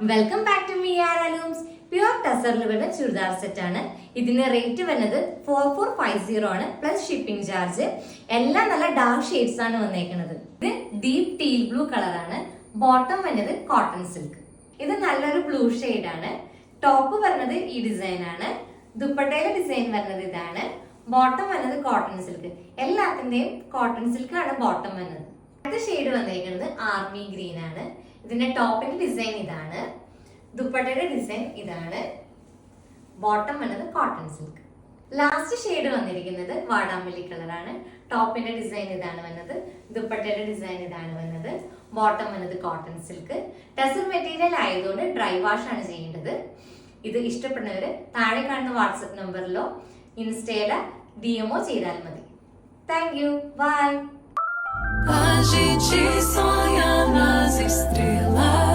Welcome back to Miyara looms. Pure ടസറിൽ വരുന്ന churidar set ആണ്. ഇതിന്റെ റേറ്റ് വരുന്നത് 4450 ആണ് പ്ലസ് ഷിപ്പിംഗ് ചാർജ്. എല്ലാം നല്ല ഡാർക്ക് ഷെയ്ഡ്സ് ആണ് വന്നേക്കുന്നത്. ഇത് ഡീപ് ടീൽ ബ്ലൂ കളറാണ്. ബോട്ടം വരുന്നത് കോട്ടൺ സിൽക്ക്. ഇത് നല്ലൊരു ബ്ലൂ ഷെയ്ഡ് ആണ്. ടോപ്പ് വരുന്നത് ഈ ഡിസൈൻ ആണ്. ദുപ്പട്ടയിലെ ഡിസൈൻ വരുന്നത് ഇതാണ്. ബോട്ടം വരുന്നത് കോട്ടൺ സിൽക്ക്. എല്ലാത്തിന്റെയും കോട്ടൺ സിൽക്ക് ആണ് ബോട്ടം വരുന്നത്. അടുത്ത ഷെയ്ഡ് വന്നേക്കുന്നത് ആർമി ഗ്രീൻ ആണ്. ഇതിന്റെ ടോപ്പിന്റെ ഡിസൈൻ ഇതാണ്. ദുപ്പട്ടയുടെ ഡിസൈൻ ഇതാണ്. ബോട്ടം വന്നത് കോട്ടൺ സിൽക്ക്. ലാസ്റ്റ് ഷെയ്ഡ് വന്നിരിക്കുന്നത് വാടാമല്ലി കളറാണ്. ടോപ്പിന്റെ ഡിസൈൻ ഇതാണ് വന്നത്. ദുപ്പട്ടയുടെ ഡിസൈൻ ഇതാണ് വന്നത്. ബോട്ടം വന്നത് കോട്ടൺ സിൽക്ക്. ടസർ മെറ്റീരിയൽ ആയതുകൊണ്ട് ഡ്രൈ വാഷ് ആണ് ചെയ്യേണ്ടത്. ഇത് ഇഷ്ടപ്പെടുന്നവര് താഴെ കാണുന്ന വാട്സപ്പ് നമ്പറിലോ ഇൻസ്റ്റയിലോ DMO ചെയ്താൽ മതി. Thank you. Bye. A gente sonha nas estrelas.